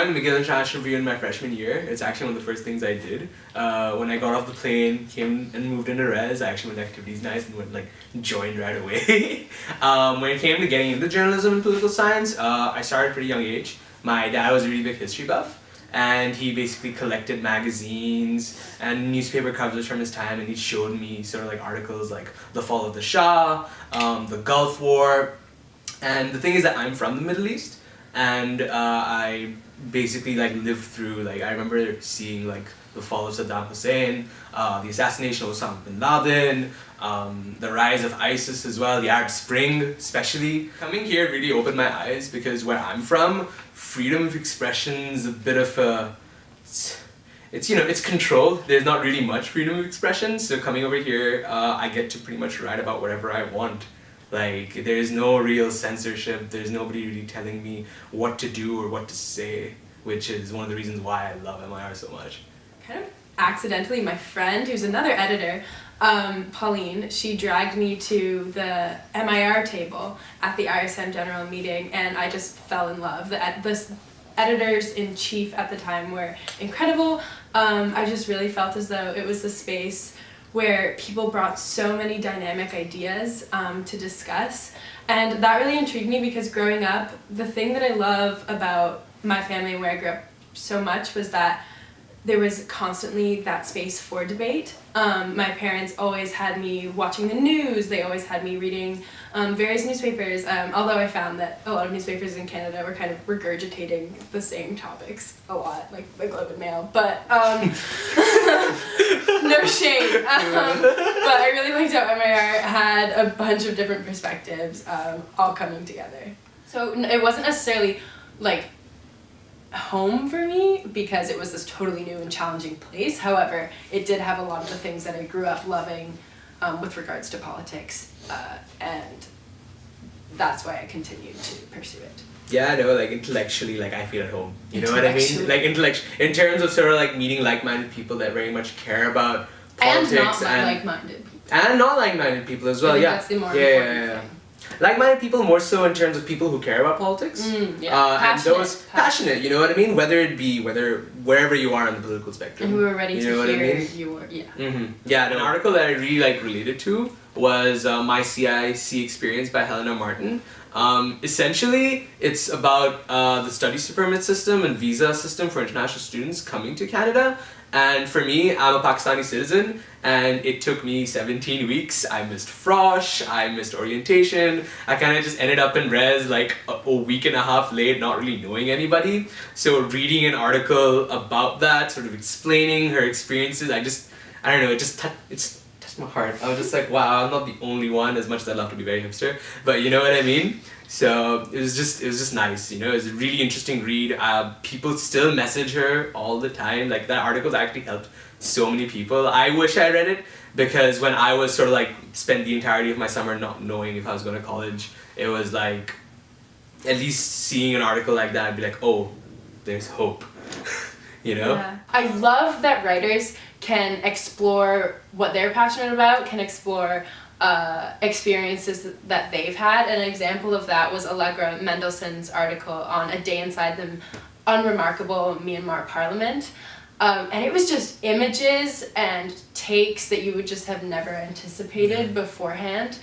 joined McGill International Review in my freshman year. It's actually one of the first things I did. When I got off the plane, came and moved into res, I actually went to activities nights and went joined right away. When it came to getting into journalism and political science, I started at a pretty young age. My dad was a really big history buff, and he basically collected magazines and newspaper covers from his time, and he showed me sort of articles like the fall of the Shah, the Gulf War. And the thing is that I'm from the Middle East, and I basically lived through, I remember seeing the fall of Saddam Hussein, the assassination of Osama bin Laden, the rise of ISIS as well, the Arab Spring especially. Coming here really opened my eyes, because where I'm from, freedom of expression is a bit of a, it's controlled. There's not really much freedom of expression, so coming over here, I get to pretty much write about whatever I want. There's no real censorship, there's nobody really telling me what to do or what to say, which is one of the reasons why I love MIR so much. Kind of accidentally, my friend, who's another editor, Pauline, she dragged me to the MIR table at the ISM general meeting, and I just fell in love. The editors-in-chief at the time were incredible. I just really felt as though it was a space where people brought so many dynamic ideas to discuss. And that really intrigued me, because growing up, the thing that I love about my family and where I grew up so much was that there was constantly that space for debate. My parents always had me watching the news, they always had me reading various newspapers, although I found that a lot of newspapers in Canada were kind of regurgitating the same topics a lot, like the Globe and Mail, but no shame. But I really liked how MIR had a bunch of different perspectives all coming together. So it wasn't necessarily home for me, because it was this totally new and challenging place. However, it did have a lot of the things that I grew up loving with regards to politics, and that's why I continued to pursue it. Yeah, no, intellectually, I feel at home. You know what I mean? In terms of sort of meeting like-minded people that very much care about politics, and like-minded people. And not like-minded people as well. I think yeah, that's the more important thing. Like-minded people more so in terms of people who care about politics. And those passionate, you know what I mean? Whether it be wherever you are on the political spectrum. And who are ready to hear your, Yeah, an article that I really related to was my CIC experience by Helena Martin. Essentially, it's about the studies permit system and visa system for international students coming to Canada. And for me, I'm a Pakistani citizen, and it took me 17 weeks. I missed frosh, I missed orientation. I kind of just ended up in res a week and a half late, not really knowing anybody. So reading an article about that, sort of explaining her experiences, I don't know, it's touched my heart. I was just wow, I'm not the only one, as much as I love to be very hipster, but you know what I mean? So it was just nice, it was a really interesting read. People still message her all the time. That article actually helped so many people. I wish I read it, because when I was sort of spent the entirety of my summer not knowing if I was going to college, it was at least seeing an article like that, I'd be oh, there's hope. Yeah. I love that writers can explore what they're passionate about, can explore experiences that they've had. And an example of that was Allegra Mendelssohn's article on A Day Inside the Unremarkable Myanmar Parliament. And it was just images and takes that you would just have never anticipated beforehand,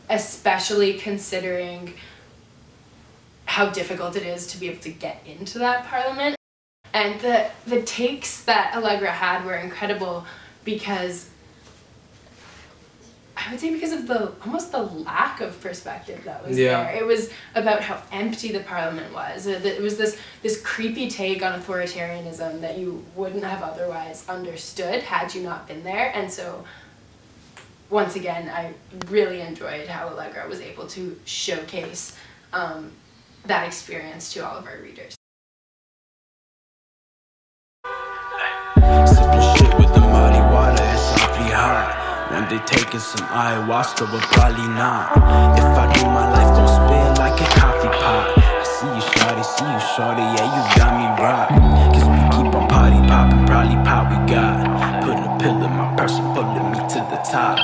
especially considering how difficult it is to be able to get into that parliament. And the takes that Allegra had were incredible, because I would say because of almost the lack of perspective that was there. It was about how empty the parliament was. It was this creepy take on authoritarianism that you wouldn't have otherwise understood had you not been there. And so, once again, I really enjoyed how Allegra was able to showcase that experience to all of our readers. Sipping shit with the muddy water, it's awfully hot. One day taking some ayahuasca, but probably not. If I do, my life gon' spin like a coffee pot. I see you shorty, yeah, you got me right. Cause we keep on party popping, probably pop we got. Put a pill in my purse and pulling me to the top.